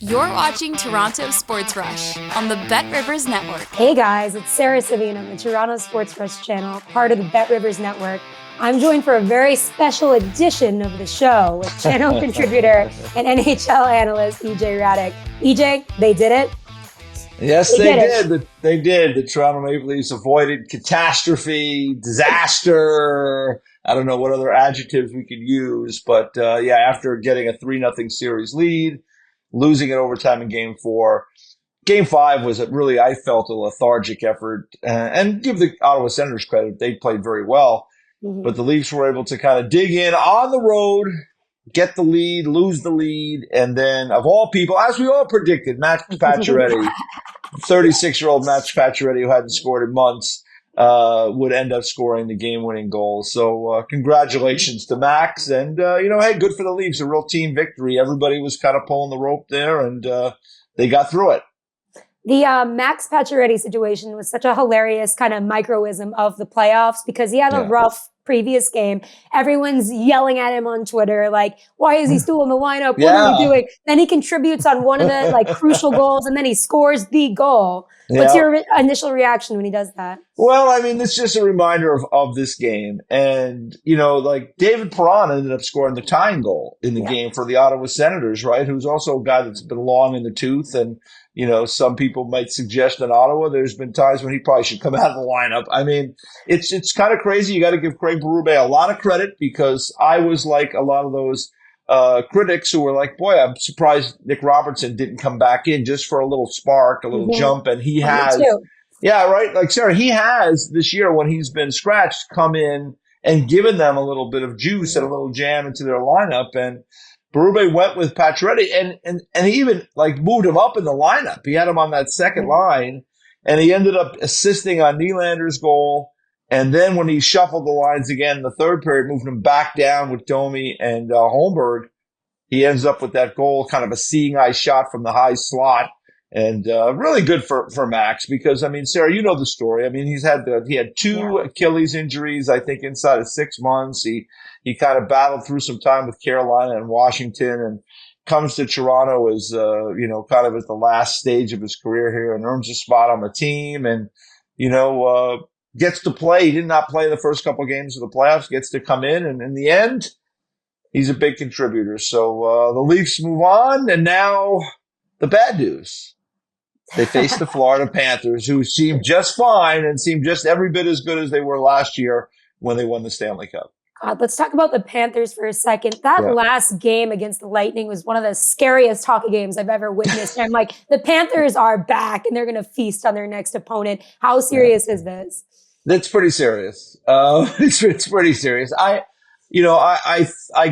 You're watching Toronto Sports Rush on the Bet Rivers Network. Hey guys, it's Sara Civian on the Toronto Sports Rush channel, part of the Bet Rivers Network. I'm joined for a very special edition of the show with channel contributor and NHL analyst EJ Hradek. EJ, they did it. Yes, they did. They did. The Toronto Maple Leafs avoided catastrophe, disaster. I don't know what other adjectives we could use, but after getting a 3-0 series lead, losing in overtime in Game 4. Game 5 was I felt, a lethargic effort. And give the Ottawa Senators credit, they played very well. Mm-hmm. But the Leafs were able to kind of dig in on the road, get the lead, lose the lead, and then, of all people, as we all predicted, Max Pacioretty, 36-year-old Max Pacioretty, who hadn't scored in months, would end up scoring the game-winning goal. So congratulations to Max. And, hey, good for the Leafs. A real team victory. Everybody was kind of pulling the rope there, and they got through it. The Max Pacioretty situation was such a hilarious kind of microism of the playoffs because he had a rough previous game. Everyone's yelling at him on Twitter, like, why is he still in the lineup? What are we doing? Then he contributes on one of the crucial goals, and then he scores the goal. What's your initial reaction when he does that? Well, I mean, it's just a reminder of this game. And, David Perron ended up scoring the tying goal in the game for the Ottawa Senators, right? Who's also a guy that's been long in the tooth. And, some people might suggest in Ottawa, there's been times when he probably should come out of the lineup. I mean, it's kind of crazy. You got to give Craig Berube a lot of credit because I was like a lot of those critics who were like, boy, I'm surprised Nick Robertson didn't come back in just for a little spark, a little jump. And he has, like Sarah, he has this year when he's been scratched come in and given them a little bit of juice and a little jam into their lineup. And Berube went with Pacioretty and he even moved him up in the lineup. He had him on that second line and he ended up assisting on Nylander's goal. And then when he shuffled the lines again in the third period, moving him back down with Domi and Holmberg, he ends up with that goal, kind of a seeing eye shot from the high slot. And really good for Max because, I mean, Sarah, you know the story. I mean, he had two Achilles injuries, I think, inside of 6 months. He kind of battled through some time with Carolina and Washington and comes to Toronto as, kind of at the last stage of his career here and earns a spot on the team and, gets to play. He did not play the first couple of games of the playoffs, gets to come in. And in the end, he's a big contributor. So the Leafs move on. And now the bad news. They face the Florida Panthers, who seem just fine and seem just every bit as good as they were last year when they won the Stanley Cup. God, let's talk about the Panthers for a second. That last game against the Lightning was one of the scariest hockey games I've ever witnessed. I'm like, the Panthers are back and they're going to feast on their next opponent. How serious is this? That's pretty serious. It's pretty serious. I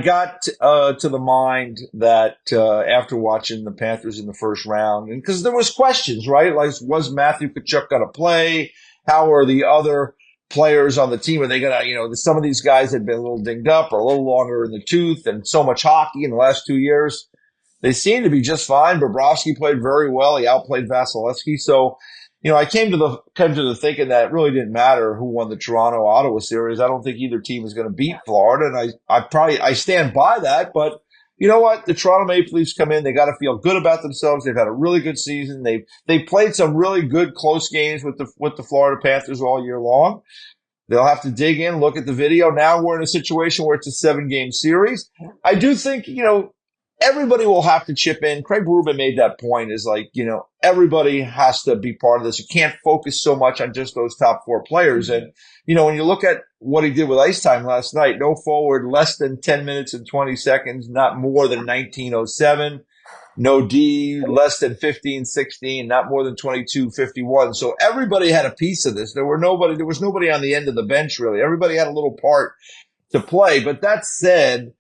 got to the mind that after watching the Panthers in the first round, and because there was questions, right? Like, was Matthew Tkachuk going to play? How are the other players on the team? Are they going to, some of these guys had been a little dinged up or a little longer in the tooth, and so much hockey in the last 2 years. They seem to be just fine. Bobrovsky played very well. He outplayed Vasilevsky. So, I came to the thinking that it really didn't matter who won the Toronto-Ottawa series. I don't think either team is going to beat Florida, and I stand by that. But you know what? The Toronto Maple Leafs come in. They got to feel good about themselves. They've had a really good season. They played some really good close games with the Florida Panthers all year long. They'll have to dig in, look at the video. Now we're in a situation where it's a 7-game series. I do think, everybody will have to chip in. Craig Berube made that point is everybody has to be part of this. You can't focus so much on just those top 4 players. And, when you look at what he did with ice time last night, no forward, less than 10 minutes and 20 seconds, not more than 19:07. No D, less than 15:16, not more than 22:51. So everybody had a piece of this. There was nobody on the end of the bench, really. Everybody had a little part to play. But that said,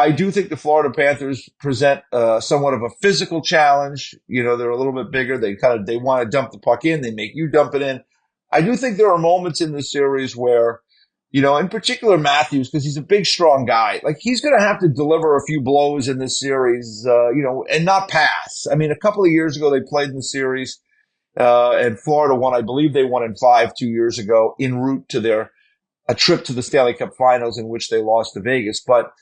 I do think the Florida Panthers present somewhat of a physical challenge. They're a little bit bigger. They want to dump the puck in. They make you dump it in. I do think there are moments in this series where, in particular Matthews, because he's a big, strong guy. He's going to have to deliver a few blows in this series, and not pass. I mean, a couple of years ago they played in the series, and Florida won. I believe they won in 5 2 years ago en route to a trip to the Stanley Cup Finals in which they lost to Vegas. But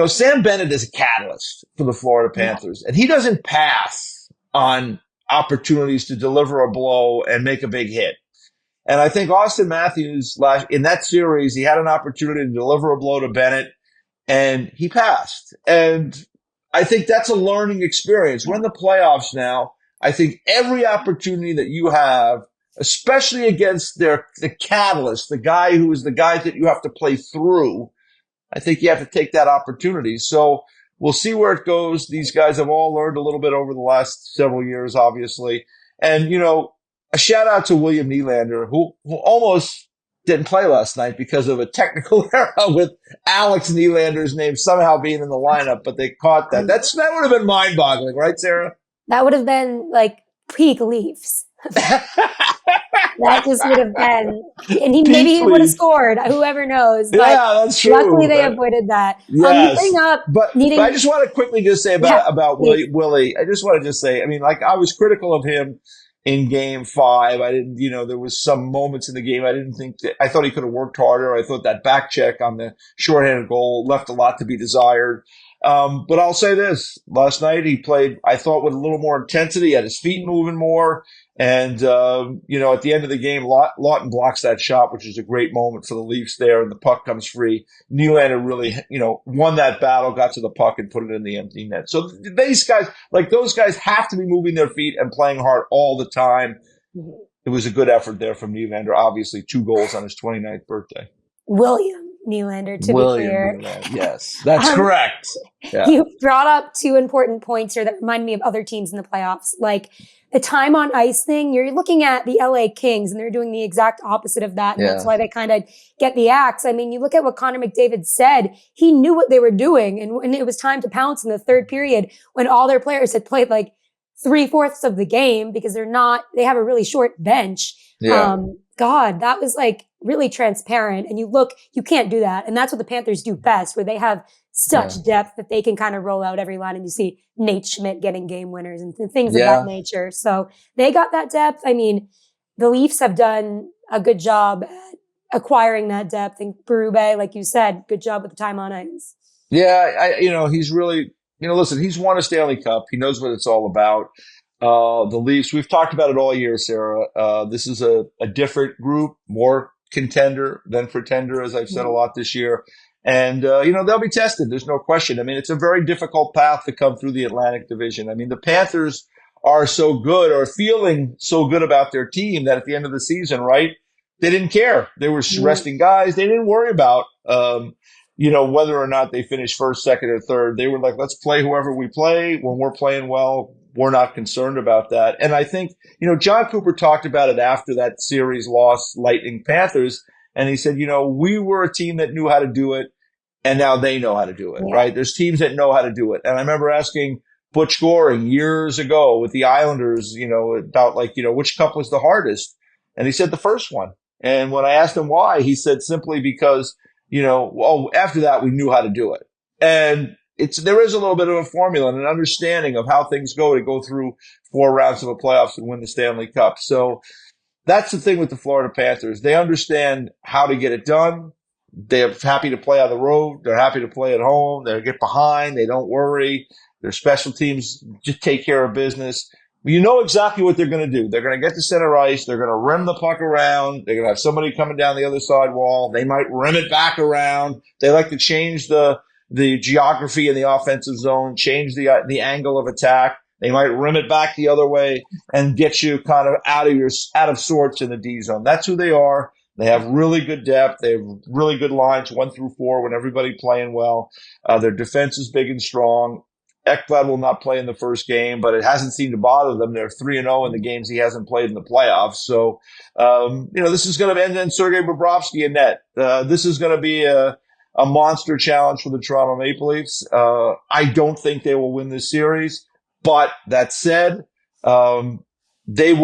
Sam Bennett is a catalyst for the Florida Panthers, and he doesn't pass on opportunities to deliver a blow and make a big hit. And I think Austin Matthews in that series, he had an opportunity to deliver a blow to Bennett, and he passed. And I think that's a learning experience. We're in the playoffs now. I think every opportunity that you have, especially against the catalyst, the guy who is the guy that you have to play through, I think you have to take that opportunity. So we'll see where it goes. These guys have all learned a little bit over the last several years, obviously. And, a shout out to William Nylander, who almost didn't play last night because of a technical error with Alex Nylander's name somehow being in the lineup, but they caught that. That would have been mind boggling, right, Sarah? That would have been like peak Leafs. That just would have been, and maybe he would have scored. Whoever knows? But yeah, that's true. Luckily, they avoided that. Yes, but I just want to quickly just say about Willie. I just want to just say, I was critical of him in Game 5. I didn't, there was some moments in the game I thought he could have worked harder. I thought that back check on the shorthanded goal left a lot to be desired. But I'll say this: last night he played, I thought, with a little more intensity, had his feet moving more. And, at the end of the game, Lawton blocks that shot, which is a great moment for the Leafs there, and the puck comes free. Nylander really, won that battle, got to the puck and put it in the empty net. So these guys, those guys have to be moving their feet and playing hard all the time. It was a good effort there from Nylander. Obviously, 2 goals on his 29th birthday. William Nylander, to be clear. Nylander. Yes, that's correct. Yeah. You brought up 2 important points here that remind me of other teams in the playoffs. Like the time on ice thing, you're looking at the LA Kings and they're doing the exact opposite of that. And that's why they kind of get the axe. You look at what Connor McDavid said. He knew what they were doing. And when it was time to pounce in the third period, when all their players had played like 3/4 of the game because they have a really short bench. Yeah. God, that was like really transparent. And you can't do that. And that's what the Panthers do best, where they have such depth that they can kind of roll out every line, and you see Nate Schmidt getting game winners and things of that nature. So they got that depth. The Leafs have done a good job at acquiring that depth. And Berube, like you said, good job with the time on ice. Yeah, he's really, listen, he's won a Stanley Cup. He knows what it's all about. The Leafs, we've talked about it all year, Sarah. This is a different group, more contender than pretender, as I've said a lot this year. And, they'll be tested. There's no question. It's a very difficult path to come through the Atlantic Division. The Panthers are so good, or feeling so good about their team, that at the end of the season, right, they didn't care. They were resting guys. They didn't worry about, whether or not they finished first, second, or third. They were like, let's play whoever we play. When we're playing well, we're not concerned about that. And I think, John Cooper talked about it after that series loss, Lightning Panthers. And he said, we were a team that knew how to do it, and now they know how to do it, right? There's teams that know how to do it. And I remember asking Butch Goring years ago with the Islanders, about which cup was the hardest. And he said the first one. And when I asked him why, he said simply because, after that, we knew how to do it. And there is a little bit of a formula and an understanding of how things go to go through 4 rounds of a playoffs and win the Stanley Cup. So that's the thing with the Florida Panthers. They understand how to get it done. They're happy to play on the road. They're happy to play at home. They get behind. They don't worry. Their special teams just take care of business. You know exactly what they're going to do. They're going to get to center ice. They're going to rim the puck around. They're going to have somebody coming down the other side wall. They might rim it back around. They like to change the geography in the offensive zone, change the angle of attack. They might rim it back the other way and get you kind of out of sorts in the D zone. That's who they are. They have really good depth. They have really good lines 1 through 4 when everybody playing well. Their defense is big and strong. Ekblad will not play in the first game, but it hasn't seemed to bother them. They're 3-0 in the games he hasn't played in the playoffs. So, this is going to end in Sergei Bobrovsky in net. This is going to be a monster challenge for the Toronto Maple Leafs. I don't think they will win this series, but that said, they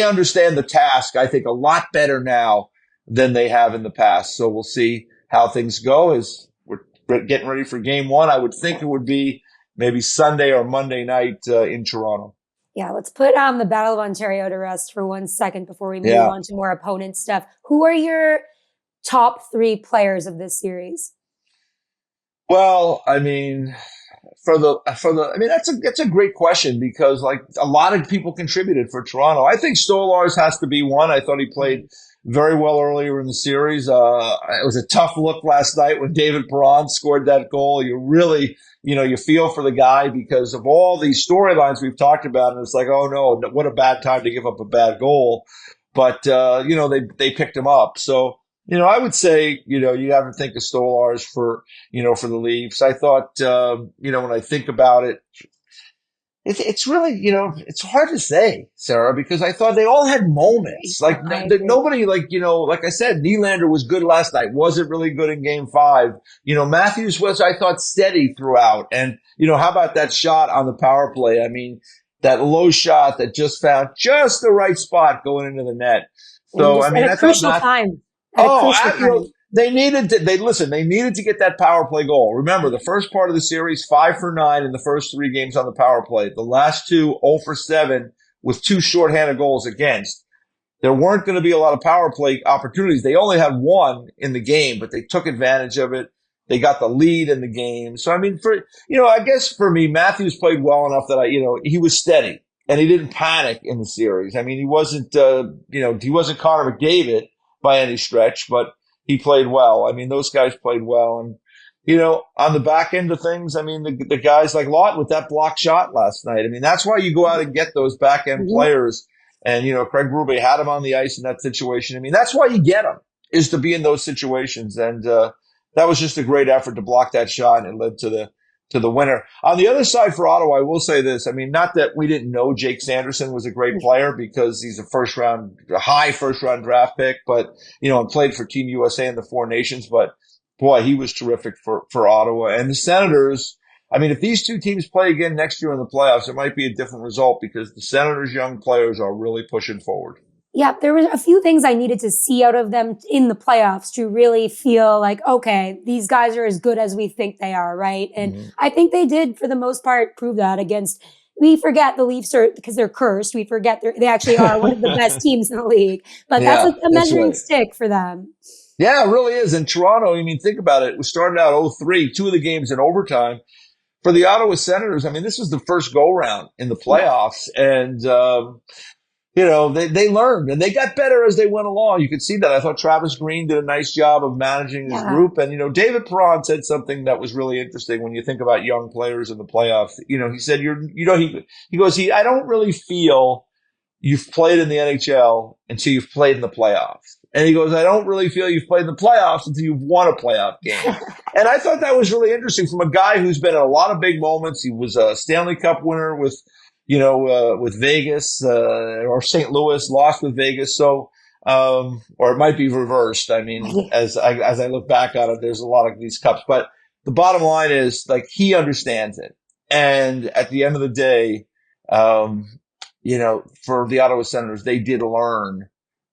understand the task, I think, a lot better now than they have in the past. So we'll see how things go as we're getting ready for Game 1. I would think it would be maybe Sunday or Monday night in Toronto. Yeah, let's put the Battle of Ontario to rest for 1 second before we move on to more opponent stuff. Who are your top 3 players of this series? Well, I mean, I mean, that's a great question because like a lot of people contributed for Toronto. I think Stolarz has to be one. I thought he played very well earlier in the series. It was a tough look last night when David Perron scored that goal. You really, you feel for the guy because of all these storylines we've talked about. And it's like, oh no, what a bad time to give up a bad goal. But, they picked him up. So, I would say, you have to think of Stolarz for the Leafs. I thought, when I think about it, it's really, it's hard to say, Sarah, because I thought they all had moments. Like nobody, like I said, Nylander was good last night. Wasn't really good in Game 5. Matthews was, I thought, steady throughout. And how about that shot on the power play? I mean, that low shot that just found just the right spot going into the net. So I mean, at a crucial time. They needed to get that power play goal. Remember, the first part of the series, 5 for 9 in the first 3 games on the power play. The last 2, 0 for 7 with 2 shorthanded goals against. There weren't going to be a lot of power play opportunities. They only had 1 in the game, but they took advantage of it. They got the lead in the game. So, I mean, I guess for me, Matthews played well enough that he was steady and he didn't panic in the series. I mean, he wasn't Connor McDavid by any stretch, but he played well. I mean, those guys played well. And, on the back end of things, I mean, the guys like Lott with that block shot last night. I mean, that's why you go out and get those back end players. And, Craig Berube had him on the ice in that situation. I mean, that's why you get him, is to be in those situations. And that was just a great effort to block that shot, and it led to the winner. On the other side for Ottawa, I will say this. I mean, not that we didn't know Jake Sanderson was a great player because he's a high first round draft pick, but, and played for Team USA in the 4 Nations. But boy, he was terrific for Ottawa. And the Senators, I mean, if these two teams play again next year in the playoffs, it might be a different result because the Senators' young players are really pushing forward. Yeah, there were a few things I needed to see out of them in the playoffs to really feel like, okay, these guys are as good as we think they are, right? And I think they did, for the most part, prove that against. We forget the Leafs are, because they're cursed. We forget they actually are one of the best teams in the league. But that's a measuring stick for them. Yeah, it really is. And Toronto, I mean, think about it. We started out 0-3, 2 of the games in overtime. For the Ottawa Senators, I mean, this was the first go-round in the playoffs. And, they learned and they got better as they went along. You could see that. I thought Travis Green did a nice job of managing his group. And, David Perron said something that was really interesting when you think about young players in the playoffs. He said, he goes, I don't really feel you've played in the NHL until you've played in the playoffs. And he goes, I don't really feel you've played in the playoffs until you've won a playoff game. And I thought that was really interesting from a guy who's been in a lot of big moments. He was a Stanley Cup winner with Vegas, or St. Louis, lost with Vegas. So, or it might be reversed. I mean, as I look back on it, there's a lot of these cups, but the bottom line is like, he understands it. And at the end of the day, for the Ottawa Senators, they did learn,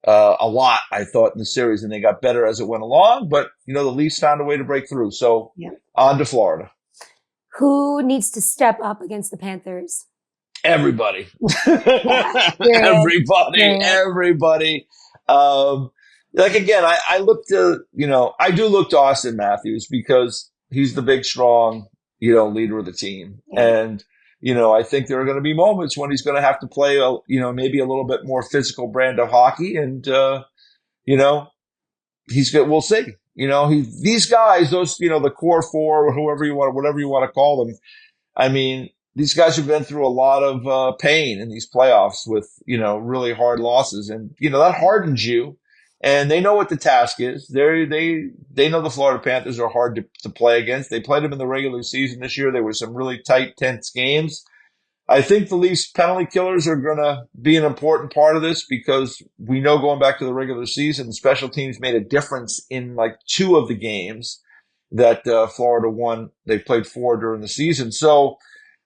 a lot, I thought, in the series, and they got better as it went along, but the Leafs found a way to break through. So on to Florida. Who needs to step up against the Panthers? Everybody. Everybody. Again, I look to, I do look to Austin Matthews because he's the big, strong, leader of the team. And, I think there are going to be moments when he's going to have to play, maybe a little bit more physical brand of hockey. And, he's good. We'll see. These guys, those, the core 4 or whatever you want to call them. I mean, these guys have been through a lot of pain in these playoffs with, really hard losses. And, that hardens you. And they know what the task is. They know the Florida Panthers are hard to play against. They played them in the regular season this year. There were some really tight, tense games. I think the Leafs penalty killers are going to be an important part of this because we know going back to the regular season, special teams made a difference in like 2 of the games that Florida won. They played 4 during the season. So,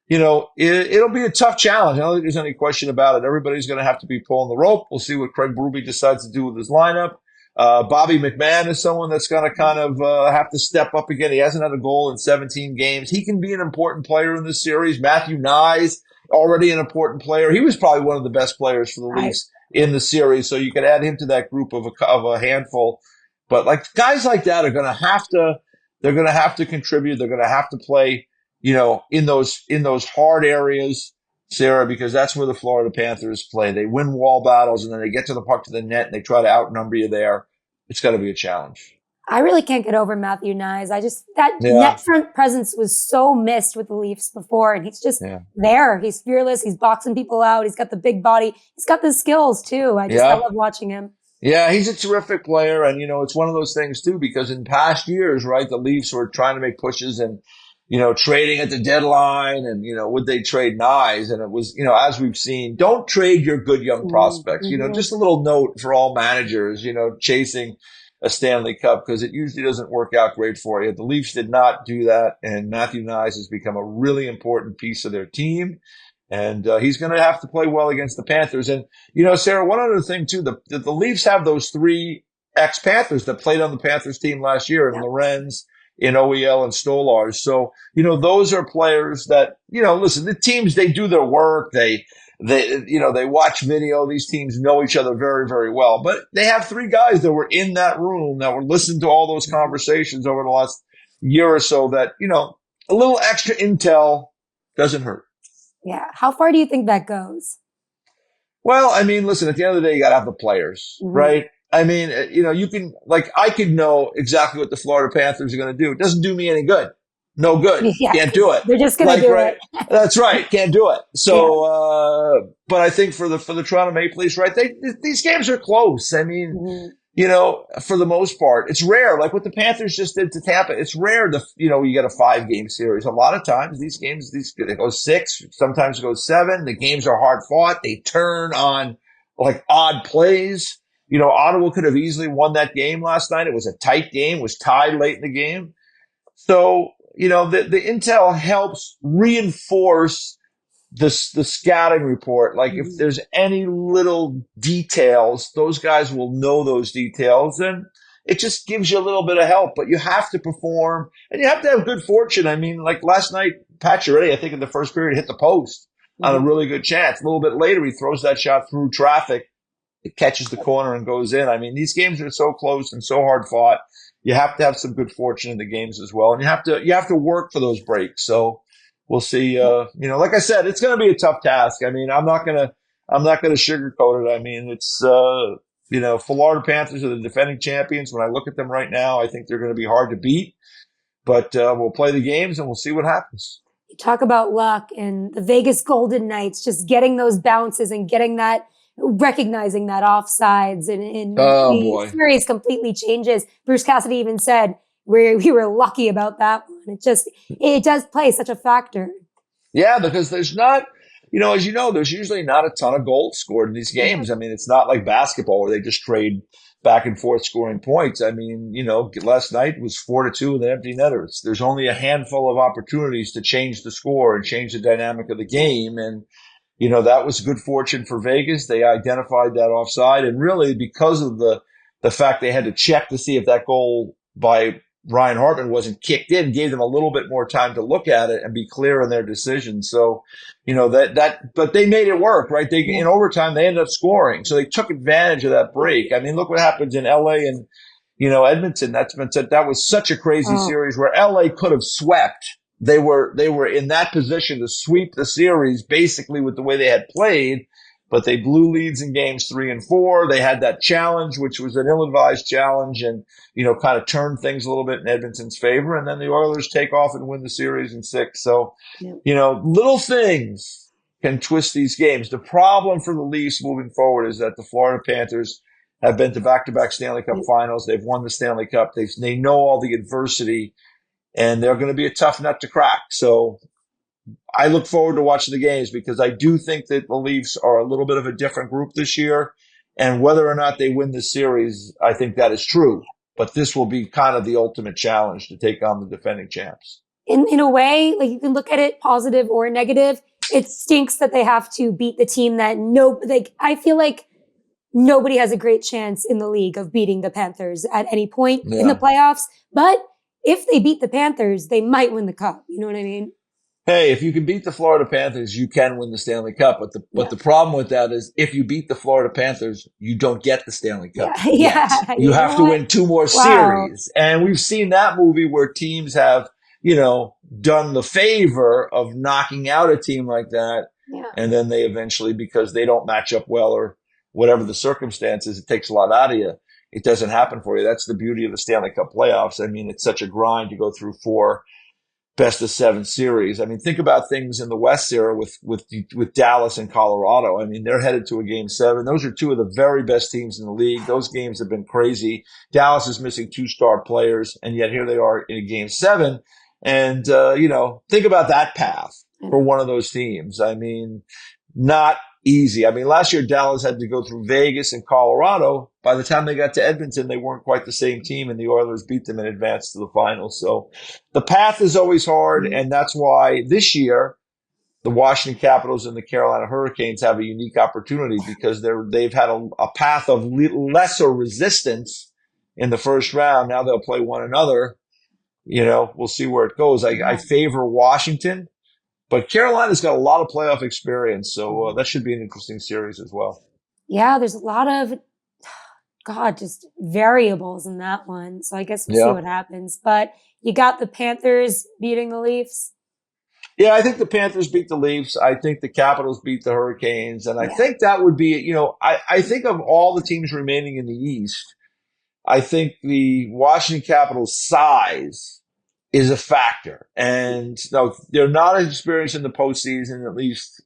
it'll be a tough challenge. I don't think there's any question about it. Everybody's going to have to be pulling the rope. We'll see what Craig Berube decides to do with his lineup. Bobby McMann is someone that's going to kind of have to step up again. He hasn't had a goal in 17 games. He can be an important player in this series. Matthew Nyes, already an important player. He was probably one of the best players for the Leafs in the series, so you could add him to that group of a handful. But like guys like that are going to have to they're going to have to contribute. They're going to have to play, in those hard areas, Sarah, because that's where the Florida Panthers play. They win wall battles and then they get to the puck to the net and they try to outnumber you there. It's got to be a challenge. I really can't get over Matthew Nyes. That Yeah. net front presence was so missed with the Leafs before, and he's just there. He's fearless. He's boxing people out. He's got the big body. He's got the skills too. I love watching him. Yeah, he's a terrific player. And, it's one of those things too, because in past years, right, the Leafs were trying to make pushes and, trading at the deadline and, would they trade Nyes? And it was, as we've seen, don't trade your good young prospects. Just a little note for all managers, chasing a Stanley Cup, because it usually doesn't work out great for you. The Leafs did not do that, and Matthew Nyes has become a really important piece of their team. And he's going to have to play well against the Panthers. And, Sarah, one other thing, too, the Leafs have those 3 ex-Panthers that played on the Panthers team last year, in Lorenz, in OEL, and Stolars. So, those are players that, listen, the teams, they do their work. They watch video. These teams know each other very, very well. But they have 3 guys that were in that room that were listening to all those conversations over the last year or so that, a little extra intel doesn't hurt. Yeah. How far do you think that goes? Well, I mean, listen, at the end of the day, you got to have the players, right? I mean, you can, I could know exactly what the Florida Panthers are going to do. It doesn't do me any good. No good. Can't do it. They're just going to do it. That's right. Can't do it. So, but I think for the Toronto Maple Leafs, right, these games are close. I mean, for the most part, it's rare. Like what the Panthers just did to Tampa, it's rare you get a 5-game series. A lot of times these games, they go 6, sometimes it goes 7. The games are hard fought. They turn on odd plays. Ottawa could have easily won that game last night. It was a tight game, was tied late in the game. So, the intel helps reinforce the scouting report. If there's any little details, those guys will know those details, and it just gives you a little bit of help. But you have to perform, and you have to have good fortune. I mean, last night, Pacioretty, I think in the first period, hit the post on a really good chance. A little bit later, he throws that shot through traffic. It catches the corner and goes in. I mean, these games are so close and so hard fought. You have to have some good fortune in the games as well, and you have to work for those breaks. So we'll see. Like I said, it's going to be a tough task. I mean, I'm not gonna sugarcoat it. I mean, it's Florida Panthers are the defending champions. When I look at them right now, I think they're going to be hard to beat. But we'll play the games and we'll see what happens. You talk about luck and the Vegas Golden Knights just getting those bounces and getting that. Recognizing that offsides and the series completely changes. Bruce Cassidy even said we were lucky about that one. It does play such a factor. Yeah, because there's not, as there's usually not a ton of goals scored in these games. I mean, it's not like basketball where they just trade back and forth scoring points. I mean, last night was 4-2 with an empty netter. There's only a handful of opportunities to change the score and change the dynamic of the game. And that was good fortune for Vegas. They identified that offside. And really, because of the fact they had to check to see if that goal by Ryan Hartman wasn't kicked in, gave them a little bit more time to look at it and be clear in their decision. So, but they made it work, right? In overtime, they ended up scoring. So they took advantage of that break. I mean, look what happens in LA and, Edmonton. That's been said. That was such a crazy series where LA could have swept. They were in that position to sweep the series basically with the way they had played, but they blew leads in games 3 and 4. They had that challenge, which was an ill-advised challenge and, kind of turned things a little bit in Edmonton's favor. And then the Oilers take off and win the series in 6. So, little things can twist these games. The problem for the Leafs moving forward is that the Florida Panthers have been to back-to-back Stanley Cup finals. They've won the Stanley Cup. They know all the adversity. And they're going to be a tough nut to crack. So I look forward to watching the games because I do think that the Leafs are a little bit of a different group this year. And whether or not they win the series, I think that is true. But this will be kind of the ultimate challenge to take on the defending champs. In a way, you can look at it positive or negative. It stinks that they have to beat the team that I feel like nobody has a great chance in the league of beating the Panthers at any point in the playoffs. But if they beat the Panthers, they might win the cup. You know what I mean? Hey, if you can beat the Florida Panthers, you can win the Stanley Cup. But the problem with that is if you beat the Florida Panthers, you don't get the Stanley Yeah, Cup yet. yeah. You You know have to what? win two more Wow. series. And we've seen that movie where teams have, done the favor of knocking out a team like that. Yeah. And then they eventually, because they don't match up well or whatever the circumstances, it takes a lot out of you. It doesn't happen for you. That's the beauty of the Stanley Cup playoffs. I mean, it's such a grind to go through four best of seven series. I mean, think about things in the West era with Dallas and Colorado. I mean, they're headed to a game seven. Those are two of the very best teams in the league. Those games have been crazy. Dallas is missing two star players, and yet here they are in a game seven. And, think about that path for one of those teams. I mean, not easy. I mean, last year Dallas had to go through Vegas and Colorado. By the time they got to Edmonton, they weren't quite the same team, and the Oilers beat them and advanced to the finals. So the path is always hard, and that's why this year the Washington Capitals and the Carolina Hurricanes have a unique opportunity because they've had a path of lesser resistance in the first round. Now they'll play one another. We'll see where it goes. I favor Washington. But Carolina's got a lot of playoff experience, so that should be an interesting series as well. Yeah, there's a lot of, just variables in that one. So I guess we'll see what happens. But you got the Panthers beating the Leafs. Yeah, I think the Panthers beat the Leafs. I think the Capitals beat the Hurricanes. And I think that would be, I think of all the teams remaining in the East, I think the Washington Capitals' size is a factor. And no, they're not experienced in the postseason, at least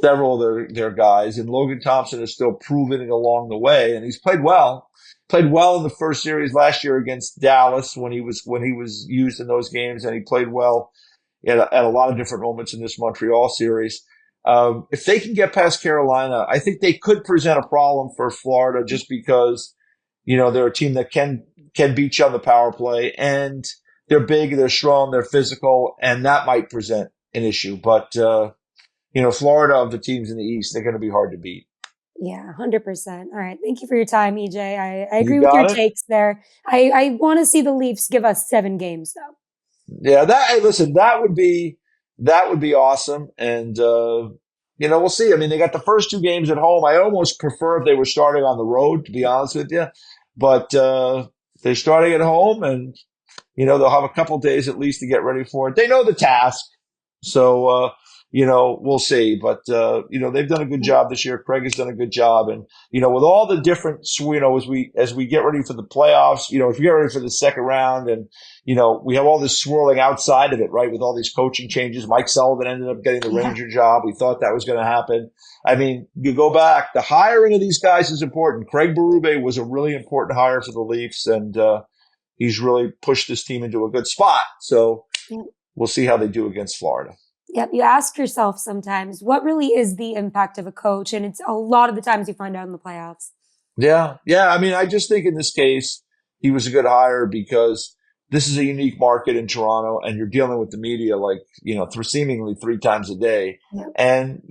several of their guys. And Logan Thompson is still proving it along the way. And he's played well. Played well in the first series last year against Dallas when he was used in those games. And he played well at a lot of different moments in this Montreal series. If they can get past Carolina, I think they could present a problem for Florida just because, they're a team that can beat you on the power play, and they're big, they're strong, they're physical, and that might present an issue. But, Florida, of the teams in the East, they're going to be hard to beat. Yeah, 100%. All right. Thank you for your time, EJ. I agree You with your got it? takes there. I want to see the Leafs give us 7 games, though. Yeah, that would be awesome. And, we'll see. I mean, they got the first 2 games at home. I almost prefer if they were starting on the road, to be honest with you. But they're starting at home, and, they'll have a couple days at least to get ready for it. They know the task. So, we'll see. But, they've done a good job this year. Craig has done a good job. And, with all the different, as we get ready for the playoffs, if we get ready for the second round, and, we have all this swirling outside of it, right? With all these coaching changes. Mike Sullivan ended up getting the Ranger job. We thought that was going to happen. I mean, you go back, the hiring of these guys is important. Craig Berube was a really important hire for the Leafs, and, he's really pushed this team into a good spot. So we'll see how they do against Florida. Yep. You ask yourself sometimes, what really is the impact of a coach? And it's a lot of the times you find out in the playoffs. Yeah. Yeah. I mean, I just think in this case, he was a good hire because this is a unique market in Toronto, and you're dealing with the media seemingly 3 times a day. Yep. And,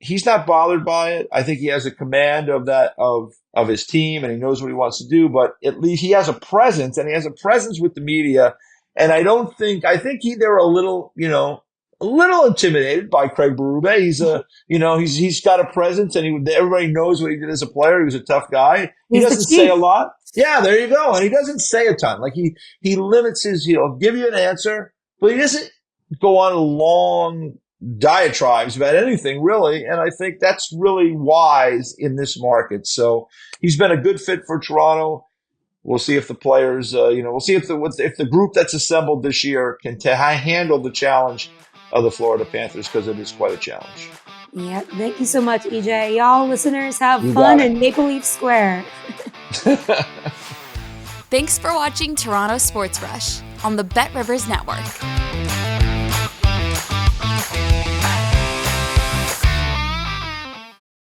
he's not bothered by it. I think he has a command of that, of his team, and he knows what he wants to do, but at least he has a presence, and he has a presence with the media. And I think they're a little intimidated by Craig Berube. He's got a presence, and everybody knows what he did as a player. He was a tough guy. He doesn't say a lot. Yeah, there you go. And he doesn't say a ton. Like he limits he'll give you an answer, but he doesn't go on long diatribes about anything really. And I think that's really wise in this market. So he's been a good fit for Toronto. We'll see if the players, we'll see if the group that's assembled this year can handle the challenge of the Florida Panthers, because it is quite a challenge. Yeah. Thank you so much, EJ. Y'all listeners have fun in Maple Leaf Square. Thanks for watching Toronto Sports Rush on the Bet Rivers Network.